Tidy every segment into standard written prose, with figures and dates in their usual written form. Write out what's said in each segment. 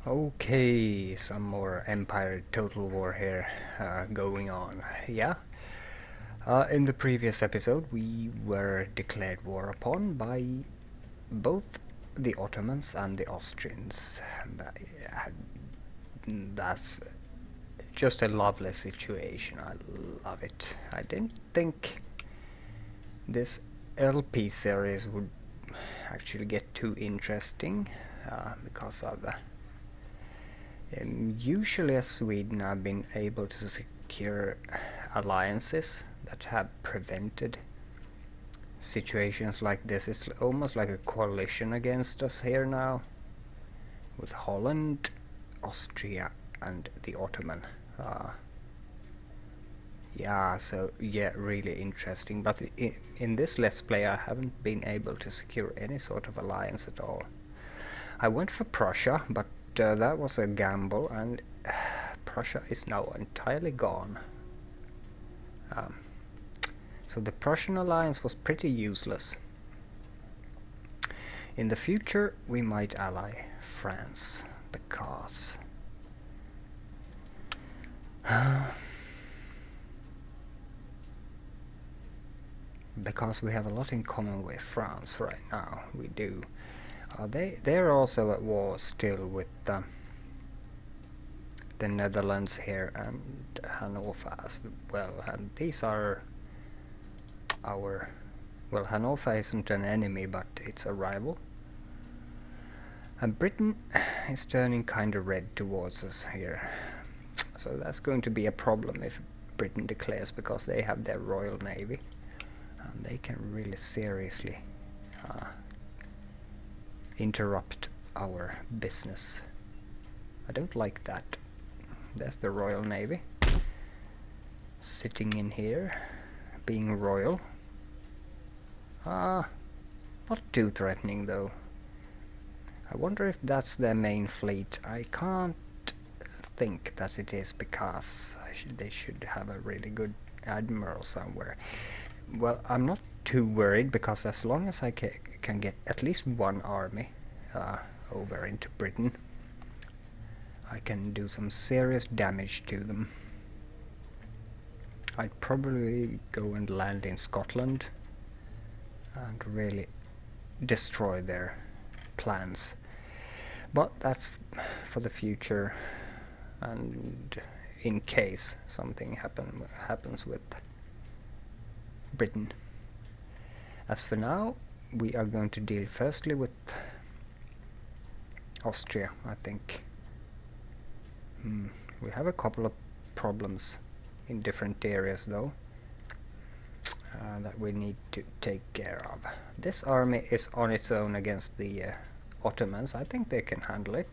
Okay, some more Empire Total War here going on. Yeah. In the previous episode, we were declared war upon by both the Ottomans and the Austrians. That's just a lovely situation. I love it. I didn't think this LP series would actually get too interesting because of usually as Sweden I've been able to secure alliances that have prevented situations like this. It's almost like a coalition against us here now with Holland, Austria and the Ottoman. Really interesting, but in this Let's Play I haven't been able to secure any sort of alliance at all. I went for Prussia, but that was a gamble, and Prussia is now entirely gone. So the Prussian alliance was pretty useless. In the future we might ally France, because we have a lot in common with France right now. We do. They're also at war still with the Netherlands here and Hanover as well, and these are our... well, Hanover isn't an enemy, but it's a rival. And Britain is turning kind of red towards us here, so that's going to be a problem if Britain declares, because they have their Royal Navy and they can really seriously interrupt our business. I don't like that. There's the Royal Navy sitting in here, being royal. Not too threatening though. I wonder if that's their main fleet. I can't think that it is, because they should have a really good admiral somewhere. Well, I'm not too worried, because as long as I can get at least one army over into Britain, I can do some serious damage to them. I'd probably go and land in Scotland and really destroy their plans. But that's for the future, and in case something happens with Britain. As for now, we are going to deal firstly with Austria, I think. We have a couple of problems in different areas though that we need to take care of. This army is on its own against the Ottomans. I think they can handle it,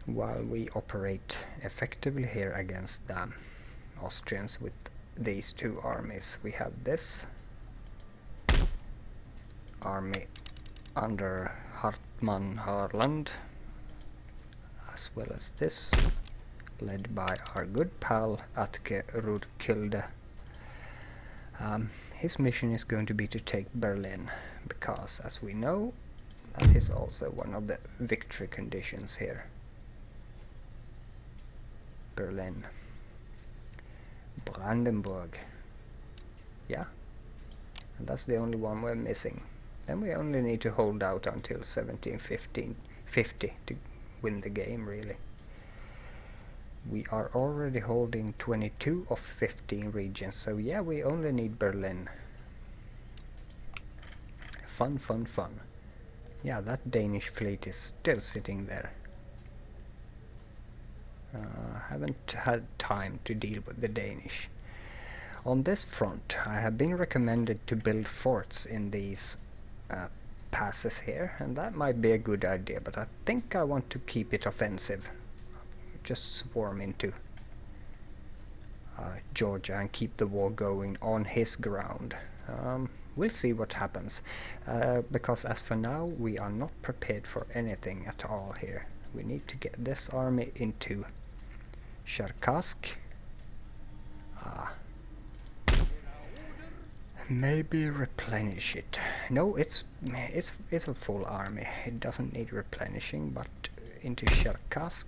while we operate effectively here against the Austrians with these two armies. We have this army under Hartmann Harland, as well as this, led by our good pal Atke Rudkilde. His mission is going to be to take Berlin, because as we know, that is also one of the victory conditions here. Berlin. Brandenburg. Yeah, and that's the only one we're missing. Then we only need to hold out until 1750 to win the game, really. We are already holding 22 of 15 regions, so yeah, we only need Berlin. Fun, fun, fun. Yeah, that Danish fleet is still sitting there. Haven't had time to deal with the Danish. On this front, I have been recommended to build forts in these passes here, and that might be a good idea, but I think I want to keep it offensive. Just swarm into Georgia and keep the war going on his ground. We'll see what happens, because as for now we are not prepared for anything at all here. We need to get this army into Cherkassk. Maybe replenish it. No, it's a full army. It doesn't need replenishing, but into Cherkask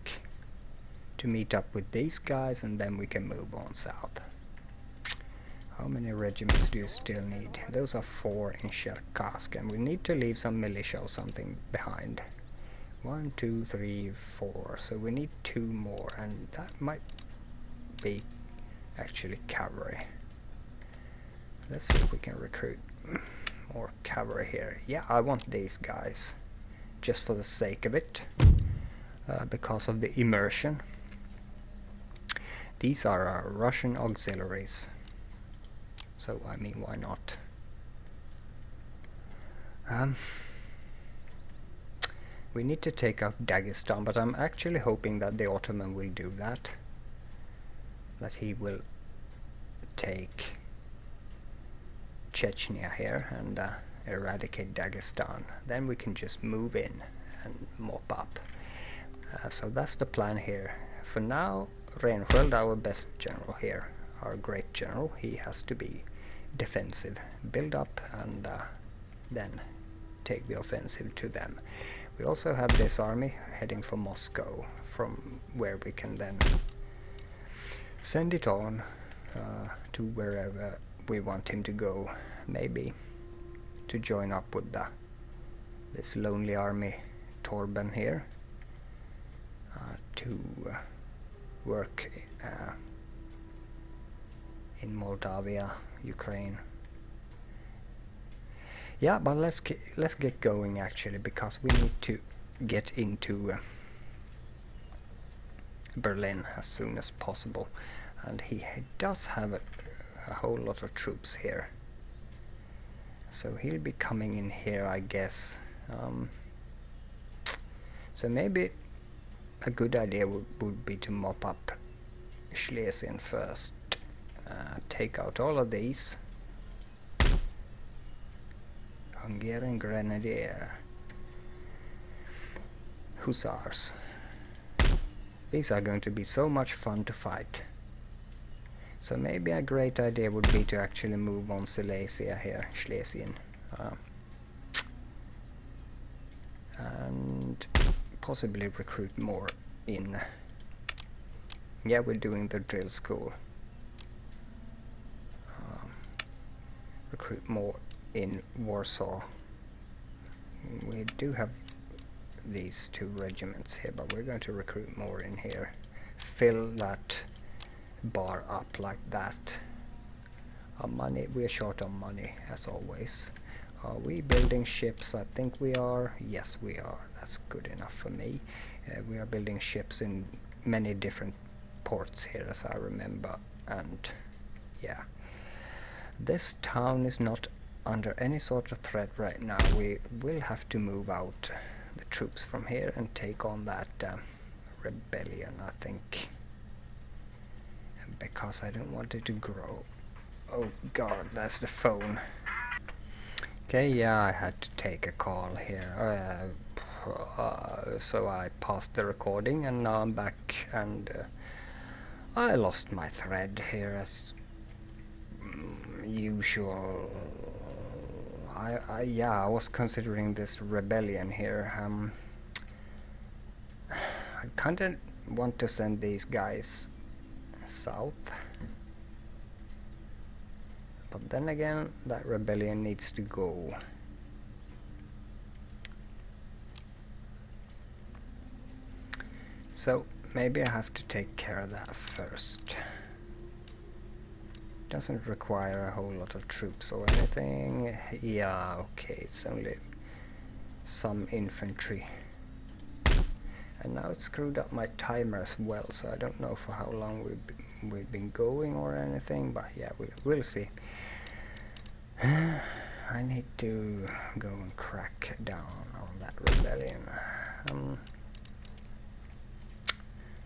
to meet up with these guys, and then we can move on south. How many regiments do you still need? Those are 4 in Cherkask, and we need to leave some militia or something behind. 1, 2, 3, 4. So we need 2 more, and that might be actually cavalry. Let's see if we can recruit more cavalry here. Yeah, I want these guys just for the sake of it, because of the immersion. These are our Russian auxiliaries, so I mean, why not? We need to take out Dagestan, but I'm actually hoping that the Ottoman will do that. That he will take Chechnya here and eradicate Dagestan. Then we can just move in and mop up. So that's the plan here. For now, Rensköld, our best general here, our great general, he has to be defensive. Build up and then take the offensive to them. We also have this army heading for Moscow, from where we can then send it on to wherever we want him to go, maybe to join up with this lonely army Torben here, to work in Moldavia, Ukraine. Yeah, but let's get going actually, because we need to get into Berlin as soon as possible, and he does have a whole lot of troops here, so he'll be coming in here, I guess. So maybe a good idea would be to mop up Schlesien first, take out all of these. Hungarian Grenadier, Hussars. These are going to be so much fun to fight. So maybe a great idea would be to actually move on Silesia here, Schlesien, and possibly recruit more in. Yeah, we're doing the drill school. Recruit more in Warsaw. We do have these 2 regiments here, but we're going to recruit more in here. Fill that bar up like that. Our money, we are short on money as always. Are we building ships? I think we are. Yes, we are. That's good enough for me. We are building ships in many different ports here, as I remember, and yeah, this town is not under any sort of threat right now. We will have to move out the troops from here and take on that rebellion, I think, because I don't want it to grow. Oh god, that's the phone. Okay, yeah, I had to take a call here, so I paused the recording, and now I'm back, and I lost my thread here as usual. I was considering this rebellion here. I kinda want to send these guys south, but then again, that rebellion needs to go. So maybe I have to take care of that first. Doesn't require a whole lot of troops or anything. Yeah, okay, it's only some infantry. And now it's screwed up my timer as well, so I don't know for how long we've been going or anything, but yeah, we'll see. I need to go and crack down on that rebellion,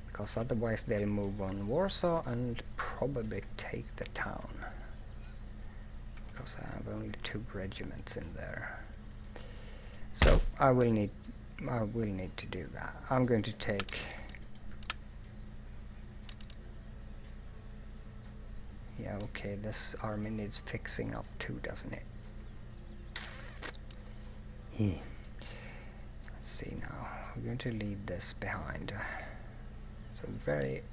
because otherwise they'll move on Warsaw and probably take the town, because I have only 2 regiments in there. So I will need to do that. I'm going to take, yeah, okay, this army needs fixing up too, doesn't it? Let's see now. we're going to leave this behind. It's a very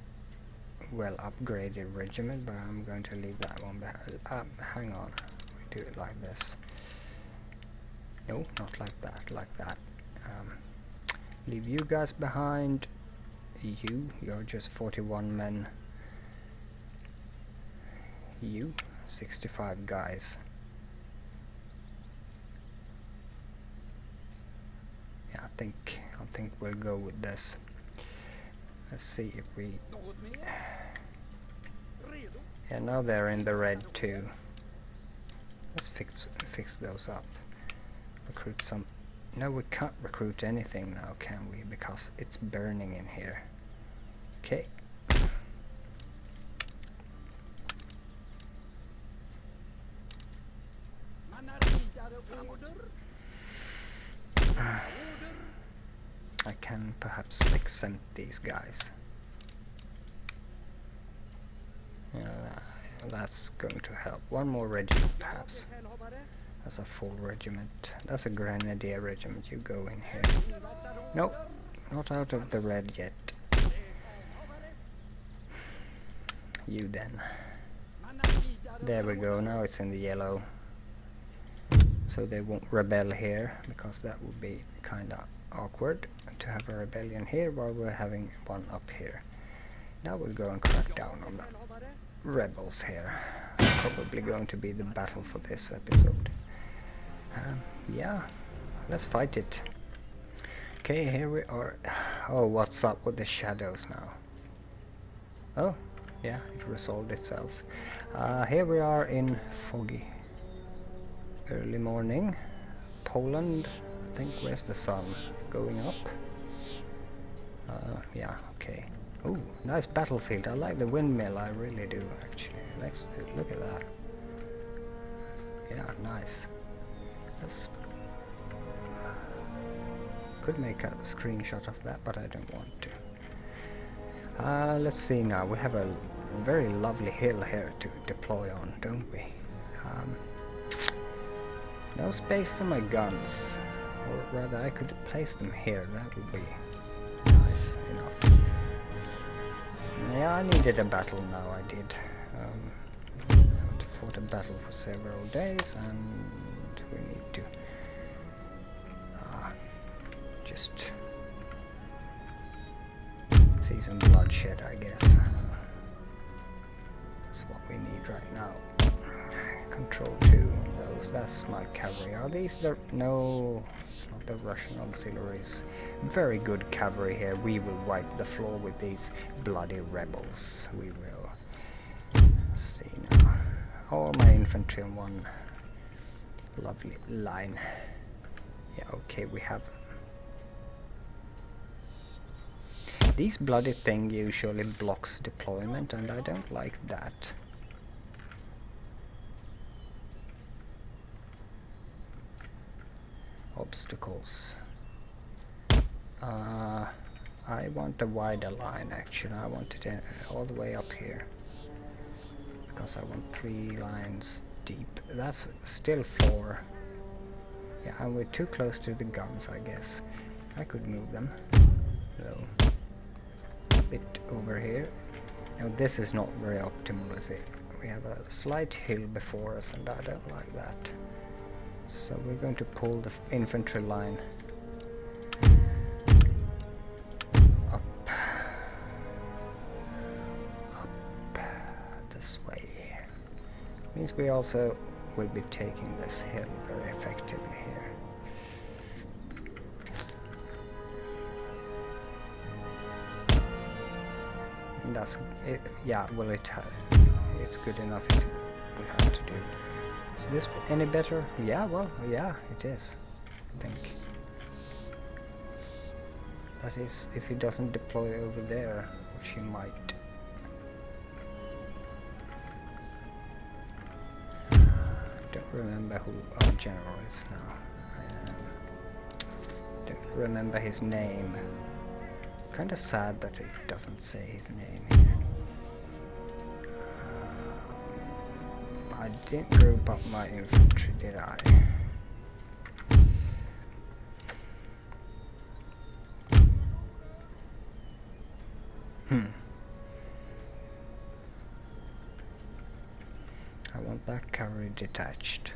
well upgraded regiment, but I'm going to leave that one behind. Hang on, we do it like this. No, not like that, like that. Leave you guys behind. You're just 41 men. You, 65 guys. Yeah, I think we'll go with this. Let's see if we... Yeah, now they're in the red too. Let's fix those up. Recruit some... No, we can't recruit anything now, can we? Because it's burning in here. Okay. I can perhaps exempt these guys. Yeah, that's going to help. One more regiment, perhaps. That's a full regiment. That's a grenadier regiment. You go in here. No, not out of the red yet. You then. There we go. Now it's in the yellow. So they won't rebel here, because that would be kinda awkward to have a rebellion here while we're having one up here. Now we'll go and crack down on the rebels here. It's probably going to be the battle for this episode. Yeah, let's fight it. Okay, here we are. Oh, what's up with the shadows now? Oh, yeah, it resolved itself. Here we are in foggy early morning. Poland, I think. Where's the sun? Going up? Yeah, okay. Oh, nice battlefield. I like the windmill, I really do, actually. Let's look at that. Yeah, nice. Let's... Could make a screenshot of that, but I don't want to. Let's see now. We have a very lovely hill here to deploy on, don't we? No space for my guns. Or rather, I could place them here. That would be nice enough. Yeah, I needed a battle now, I did. I fought a battle for several days, and we need to just see some bloodshed, I guess. That's what we need right now. Control 2 on those. That's my cavalry. Are these the... No, it's not the Russian auxiliaries. Very good cavalry here. We will wipe the floor with these bloody rebels. We will. Let's see now. All my infantry on one lovely line. Yeah, okay, we have... These bloody thing usually blocks deployment, and I don't like that. Obstacles. I want a wider line, actually. I want it all the way up here, because I want 3 lines deep. That's still 4. Yeah, and we're too close to the guns, I guess. I could move them, though. A bit over here. Now this is not very optimal, is it? We have a slight hill before us, and I don't like that. So we're going to pull the infantry line up this way. Means we also will be taking this hill very effectively here. And that's it. Yeah, well, it's good enough. We have to do. Is this any better? Yeah, well, yeah, it is, I think. That is, if he doesn't deploy over there, which he might. Don't remember who our general is now. Don't remember his name. Kinda sad that it doesn't say his name here. I didn't group up my infantry, did I? That cavalry detached.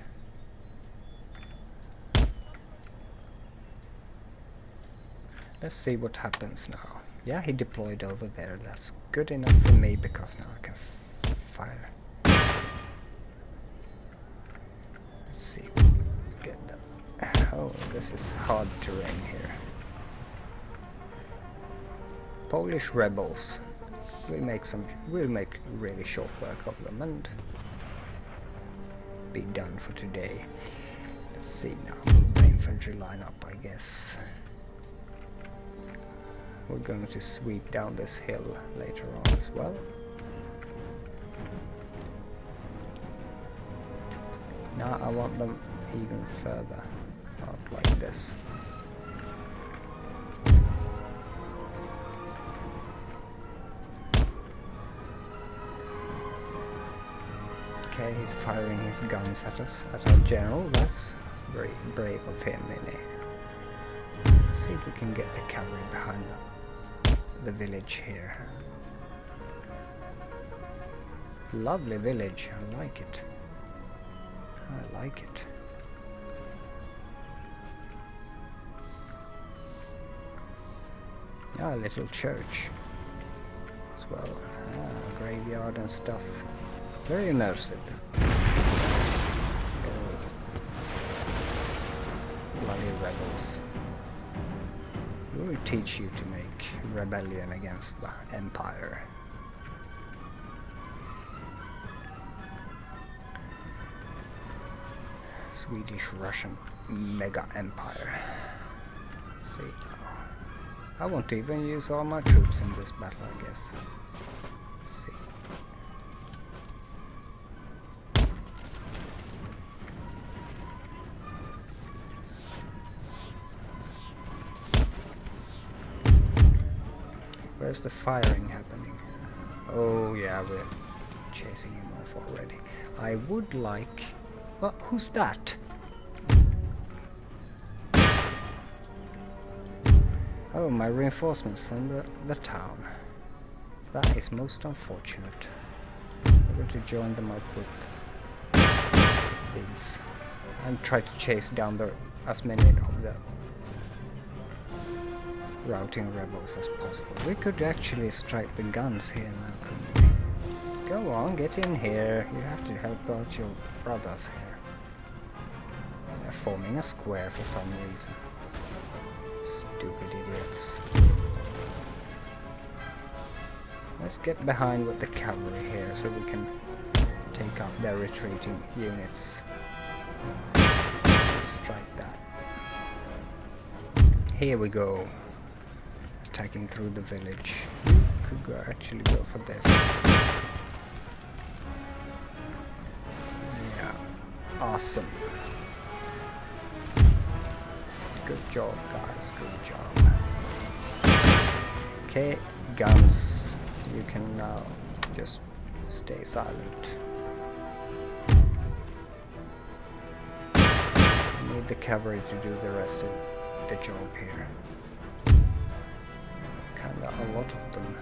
Let's see what happens now. Yeah, he deployed over there. That's good enough for me because now I can fire. Let's see. Get that. Oh, this is hard terrain here. Polish rebels. We'll make really short work of them and be done for today. Let's see now. Move the infantry line up, I guess. We're going to sweep down this hill later on as well. Now I want them even further out like this. Okay, he's firing his guns at us, at our general. That's very brave of him, innit? Let's see if we can get the cavalry behind the village here. Lovely village, I like it. I like it. Ah, a little church as well. Ah, graveyard and stuff. Very immersive. Bloody rebels. We will teach you to make rebellion against the Empire. Swedish-Russian mega empire. Let's see now. I won't even use all my troops in this battle, I guess. Let's see. Where's the firing happening? Oh yeah, we're chasing him off already. I would like... Well, who's that? Oh, my reinforcements from the town. That is most unfortunate. I'm going to join them up with these and try to chase down as many of the routing rebels as possible. We could actually strike the guns here now, couldn't we? Go on, get in here. You have to help out your brothers here. They're forming a square for some reason. Stupid idiots. Let's get behind with the cavalry here so we can take out their retreating units. Strike that. Here we go. Attacking through the village. Could actually go for this. Yeah, awesome. Good job, guys. Good job. Okay, guns. You can now just stay silent. Need the cavalry to do the rest of the job here. Kinda a lot of them.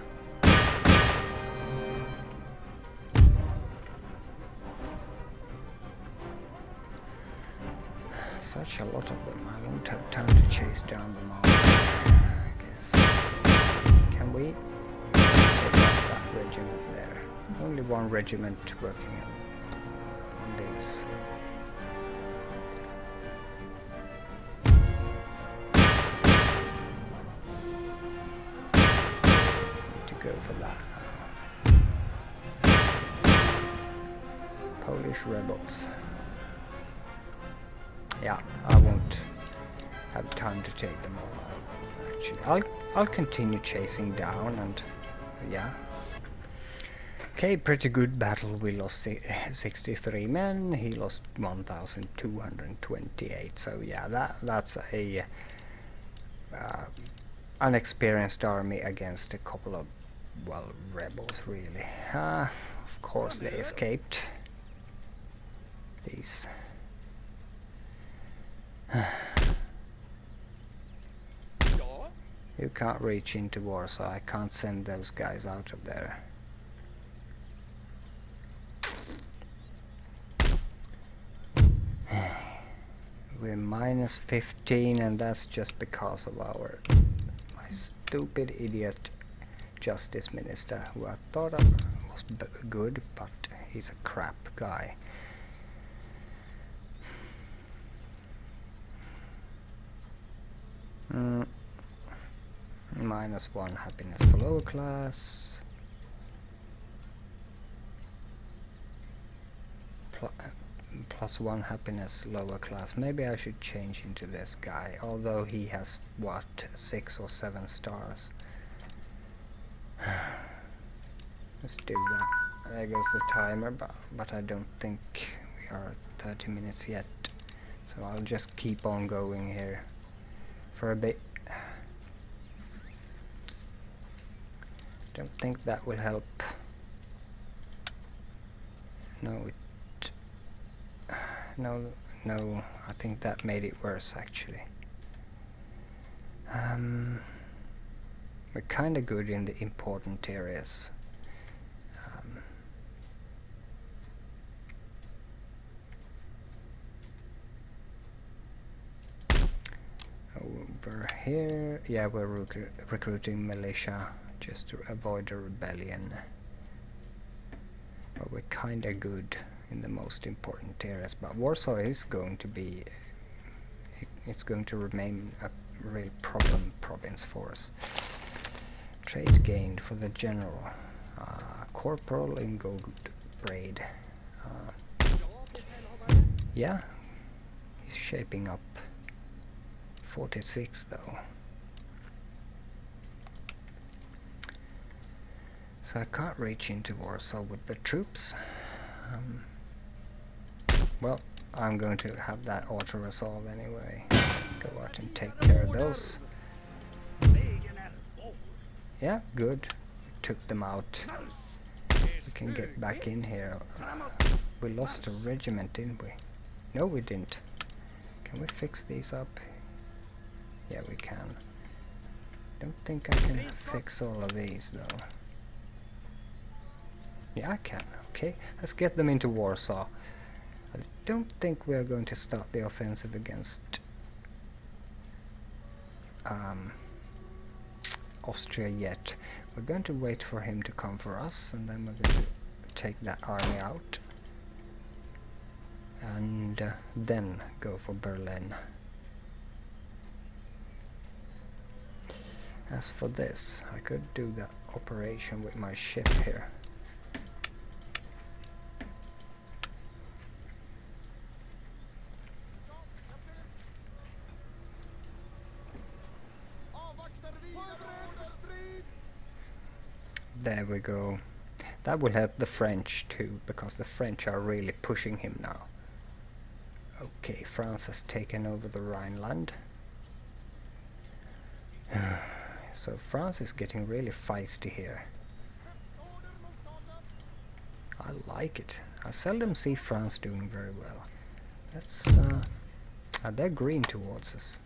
Such a lot of them. I won't have time to chase down them all, I guess. Can we take out that regiment there? Only one regiment working on these. Go for that. Polish rebels. Yeah, I won't have time to take them all out. Actually, I'll continue chasing down and yeah. Okay, pretty good battle. We lost 63 men. He lost 1,228. So yeah, that's a unexperienced army against a couple of, well, rebels really. Of course they escaped. These. You can't reach into Warsaw. I can't send those guys out of there. We're minus 15, and that's just because of my stupid idiot justice minister, who I thought was good, but he's a crap guy. Minus 1 happiness for lower class. Plus 1 happiness lower class. Maybe I should change into this guy, although he has, what, 6 or 7 stars. Let's do that. There goes the timer, but I don't think we are at 30 minutes yet. So I'll just keep on going here for a bit. Don't think that will help. No, I think that made it worse actually. We're kinda good in the important areas. Over here, yeah, we're recruiting militia just to avoid a rebellion. But we're kinda good in the most important areas. But Warsaw is going to be, it's going to remain a real problem province for us. Trade gained for the general. Corporal in gold braid. Yeah, he's shaping up. 46 though. So I can't reach into Warsaw with the troops. Well, I'm going to have that auto-resolve anyway. Go out and take care of those. Yeah, good. Took them out. We can get back in here. We lost a regiment, didn't we? No, we didn't. Can we fix these up? Yeah, we can. Don't think I can fix all of these though. Yeah, I can. Okay, let's get them into Warsaw. I don't think we are going to start the offensive against Austria yet. We're going to wait for him to come for us, and then we're going to take that army out, and then go for Berlin. As for this, I could do that operation with my ship here. There we go. That will help the French too, because the French are really pushing him now. Okay, France has taken over the Rhineland. So France is getting really feisty here. I like it. I seldom see France doing very well. Let's they're green towards us.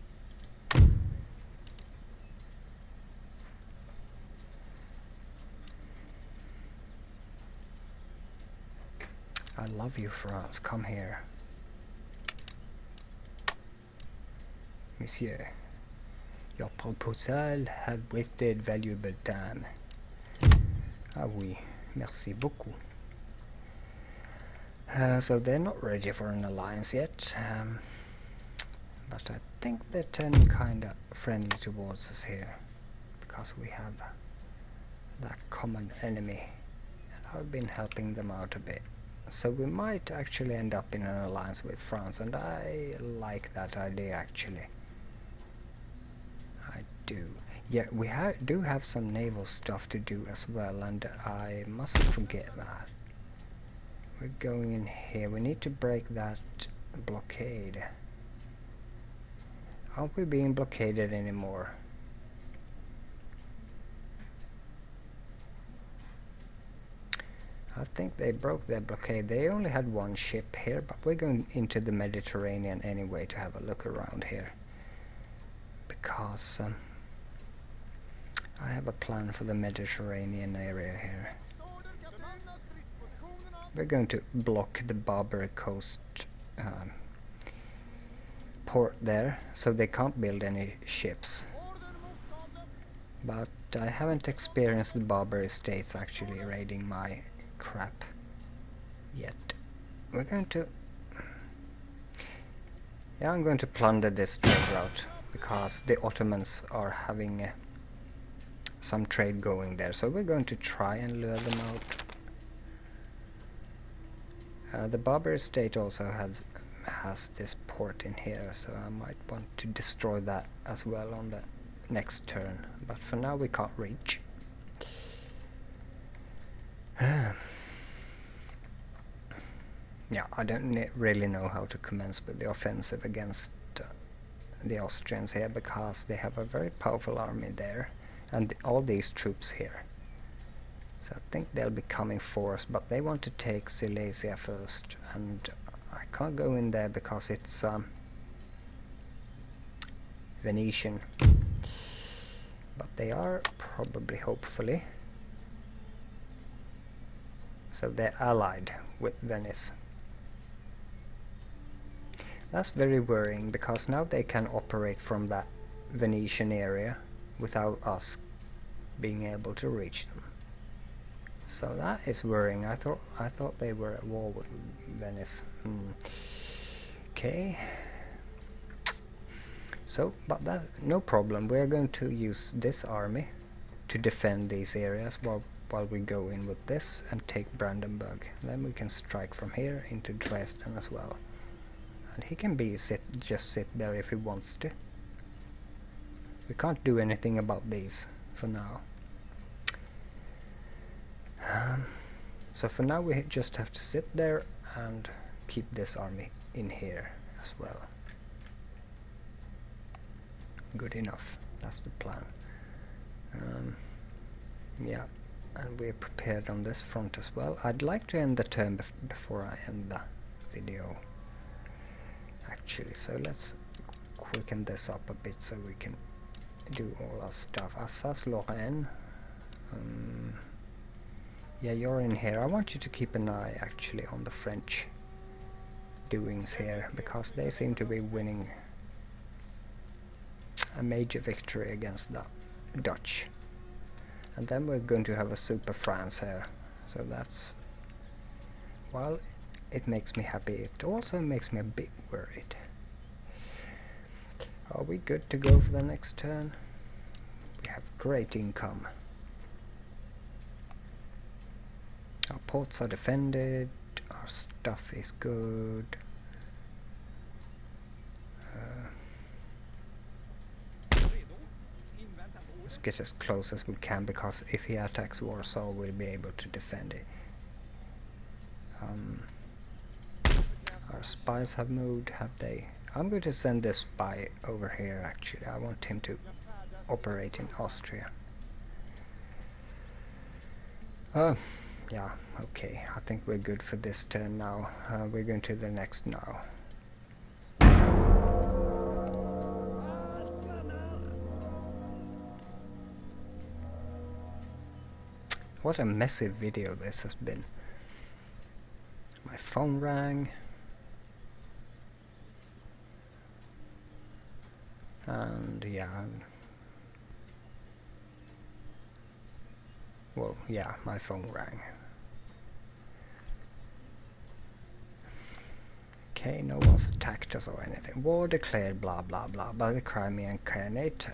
I love you, France. Come here. Monsieur, your proposal have wasted valuable time. Ah oui, merci beaucoup. So they're not ready for an alliance yet, but I think they're turning kinda friendly towards us here, because we have that common enemy, and I've been helping them out a bit. So we might actually end up in an alliance with France, and I like that idea actually. I do. Yeah, we do have some naval stuff to do as well, and I mustn't forget that. We're going in here. We need to break that blockade. Aren't we being blockaded anymore? I think they broke their blockade. They only had one ship here, but we're going into the Mediterranean anyway to have a look around here. Because I have a plan for the Mediterranean area here. We're going to block the Barbary Coast port there, so they can't build any ships. But I haven't experienced the Barbary states actually raiding my crap yet. We're going to... Yeah, I'm going to plunder this trade route, because the Ottomans are having some trade going there, so we're going to try and lure them out. The Barbary state also has this port in here, so I might want to destroy that as well on the next turn, but for now we can't reach. Yeah, I don't really know how to commence with the offensive against the Austrians here, because they have a very powerful army there and all these troops here. So I think they'll be coming for us, but they want to take Silesia first, and I can't go in there because it's Venetian. But they are probably, hopefully. So they're allied with Venice. That's very worrying, because now they can operate from that Venetian area without us being able to reach them. So that is worrying. I thought they were at war with Venice. Okay. So, but that's no problem. We're going to use this army to defend these areas while we go in with this and take Brandenburg. Then we can strike from here into Dresden as well. And he can just sit there if he wants to. We can't do anything about these for now. So for now we just have to sit there and keep this army in here as well. Good enough. That's the plan. Yeah, and we're prepared on this front as well. I'd like to end the turn before I end the video, actually. So let's quicken this up a bit so we can do all our stuff. Alsace-Lorraine. Yeah, you're in here. I want you to keep an eye actually on the French doings here, because they seem to be winning a major victory against the Dutch. And then we're going to have a super France here. So that's, well, it makes me happy. It also makes me a bit worried. Are we good to go for the next turn? We have great income. Our ports are defended, our stuff is good. Let's get as close as we can, because if he attacks Warsaw, we'll be able to defend it. Our spies have moved, have they? I'm going to send this spy over here actually. I want him to operate in Austria. Yeah, okay, I think we're good for this turn now. We're going to the next now. What a messy video this has been. My phone rang. And yeah. Well, yeah, my phone rang. Okay, no one's attacked us or anything. War declared, blah blah blah, by the Crimean Khanate.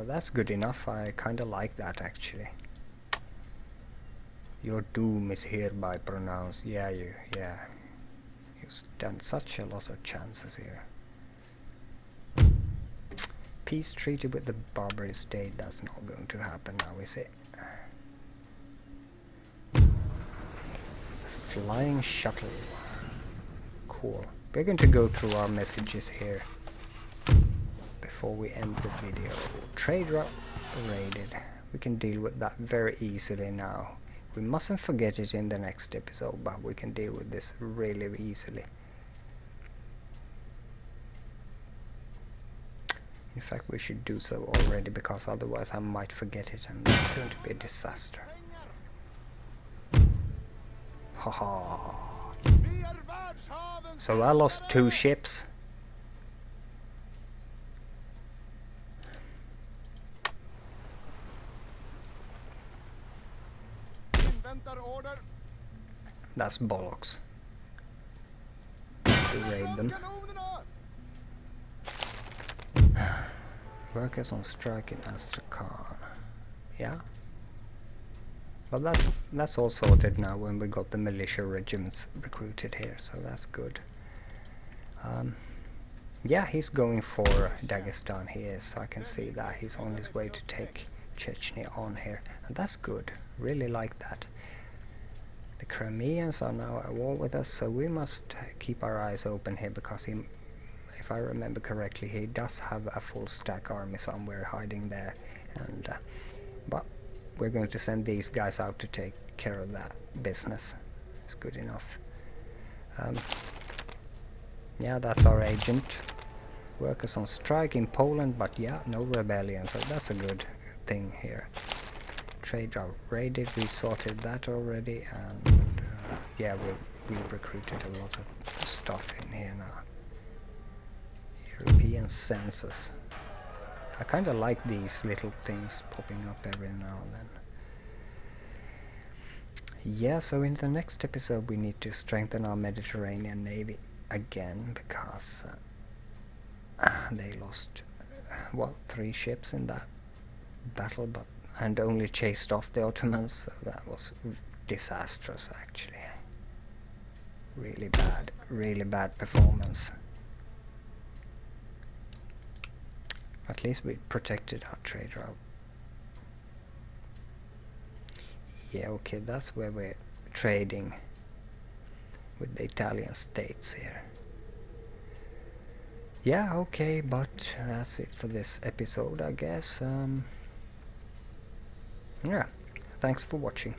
That's good enough. I kinda like that actually. Your doom is hereby pronounced. Yeah, you stand such a lot of chances here. Peace treaty with the Barbary state, that's not going to happen now, is it? Flying shuttle. Cool. We're going to go through our messages here before we end the video. Trade route raided. We can deal with that very easily now. We mustn't forget it in the next episode, but we can deal with this really easily. In fact, we should do so already, because otherwise I might forget it and it's going to be a disaster. Haha. So I lost 2 ships. That's bollocks. To raid them. Workers on strike in Astrakhan. Yeah. But that's all sorted now when we got the militia regiments recruited here, so that's good. Yeah, he's going for Dagestan, he is. I can see that he's on his way to take Chechnya on here, and that's good. Really like that. The Crimeans are now at war with us, so we must keep our eyes open here, because he, if I remember correctly, he does have a full stack army somewhere hiding there, and but we're going to send these guys out to take care of that business. It's good enough. Yeah, that's our agent. Workers on strike in Poland, but yeah, no rebellion, so that's a good thing here. Trade route raided, we sorted that already, and yeah, we've recruited a lot of stuff in here now. European census. I kind of like these little things popping up every now and then. Yeah, so in the next episode we need to strengthen our Mediterranean Navy again, because they lost, what, 3 ships in that battle, but and only chased off the Ottomans, so that was disastrous actually. Really bad performance. At least we protected our trade route. Yeah, okay, that's where we're trading with the Italian states here. Yeah, okay, but that's it for this episode, I guess. Yeah, thanks for watching.